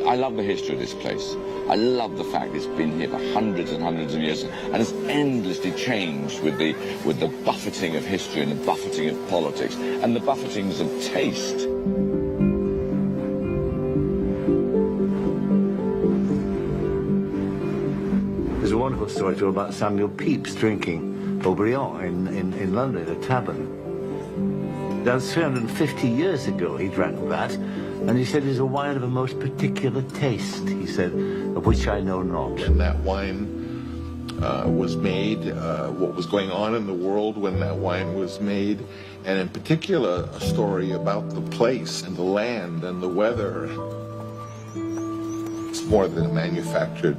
I love the history of this place. I love the fact it's been here for hundreds and hundreds of years and has endlessly changed with the buffeting of history and the buffeting of politics and the buffetings of taste. There's a wonderful story told about Samuel Pepys drinking Aubryon in London, a tavern. That was 350 years ago he drank that, and he said it's a wine of a most particular taste, he said, of which I know not. When that wine was made, what was going on in the world when that wine was made, and in particular a story about the place and the land and the weather. It's more than a manufactured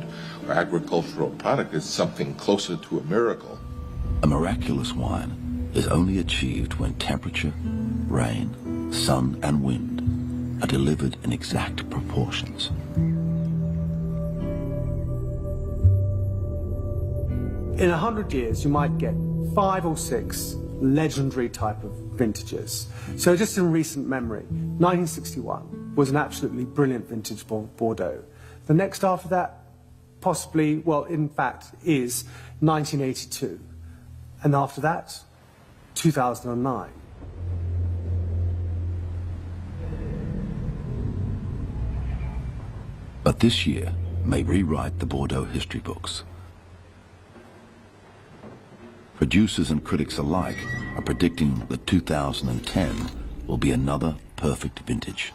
or agricultural product, it's something closer to a miracle. A miraculous wine is only achieved when temperature, rain, sun and wind are delivered in exact proportions. In 100 years, you might get 5 or 6 legendary type of vintages. So just in recent memory, 1961 was an absolutely brilliant vintage Bordeaux. The next after that, possibly, well, in fact, is 1982. And after that, 2009. But this year may rewrite the Bordeaux history books. Producers and critics alike are predicting that 2010 will be another perfect vintage.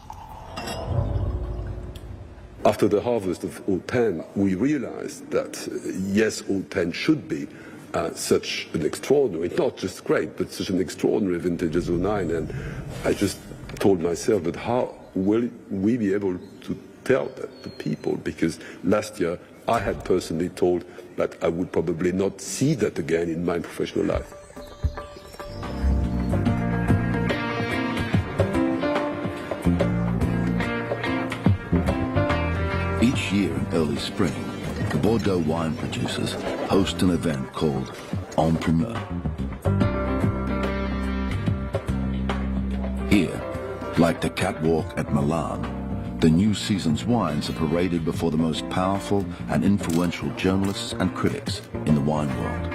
After the harvest of Old 10, we realized that, yes, Old 10 should be such an extraordinary, not just great, but such an extraordinary vintage as 09. And I just told myself that how will we be able to tell that to people? Because last year I had personally told that I would probably not see that again in my professional life. Each year in early spring, the Bordeaux wine producers host an event called En Primeur. Here, like the catwalk at Milan, the new season's wines are paraded before the most powerful and influential journalists and critics in the wine world.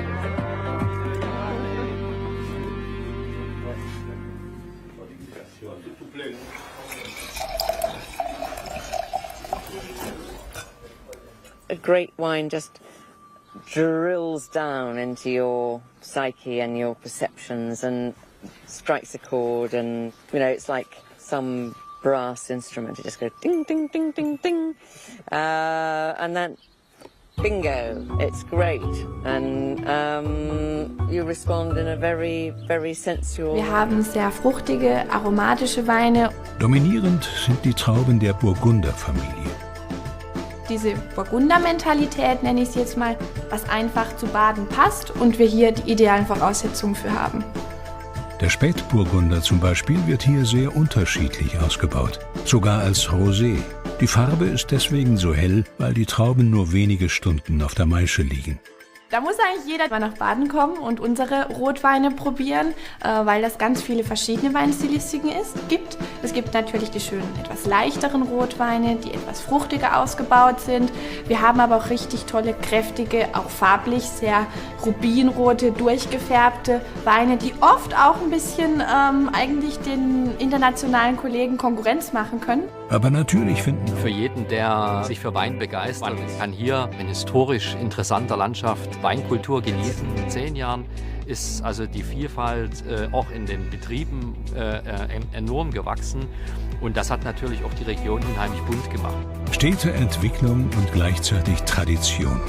A great wine just drills down into your psyche and your perceptions and strikes a chord, and it's like some brass instrument. It just goes ding, ding, ding, ding, ding, and then bingo, it's great, and you respond in a very, very sensual. Wir haben sehr fruchtige, aromatische Weine. Dominierend sind die Trauben der Burgunderfamilie. Diese Burgunder-Mentalität, nenne ich es jetzt mal, was einfach zu Baden passt und wir hier die idealen Voraussetzungen für haben. Der Spätburgunder zum Beispiel wird hier sehr unterschiedlich ausgebaut, sogar als Rosé. Die Farbe ist deswegen so hell, weil die Trauben nur wenige Stunden auf der Maische liegen. Da muss eigentlich jeder mal nach Baden kommen und unsere Rotweine probieren, weil das ganz viele verschiedene Weinstilistiken gibt. Es gibt natürlich die schönen, etwas leichteren Rotweine, die etwas fruchtiger ausgebaut sind. Wir haben aber auch richtig tolle, kräftige, auch farblich sehr rubinrote, durchgefärbte Weine, die oft auch ein bisschen eigentlich den internationalen Kollegen Konkurrenz machen können. Aber natürlich finden für jeden, der sich für Wein begeistert, kann hier in historisch interessanter Landschaft Weinkultur genießen. In 10 Jahren ist also die Vielfalt auch in den Betrieben enorm gewachsen, und das hat natürlich auch die Region unheimlich bunt gemacht. Stete Entwicklung und gleichzeitig Tradition.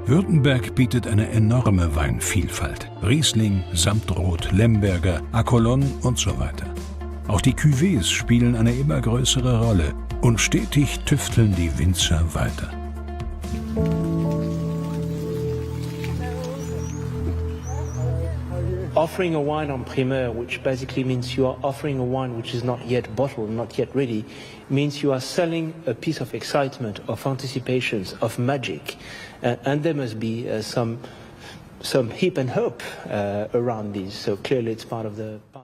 Württemberg bietet eine enorme Weinvielfalt. Riesling, Samtrot, Lemberger, Acolon und so weiter. Auch die Cuvées spielen eine immer größere Rolle und stetig tüfteln die Winzer weiter. Offering a wine on primeur, which basically means you are offering a wine which is not yet bottled, not yet ready, means you are selling a piece of excitement, of anticipations, of magic. And there must be some hip and hope around these. So clearly it's part of the...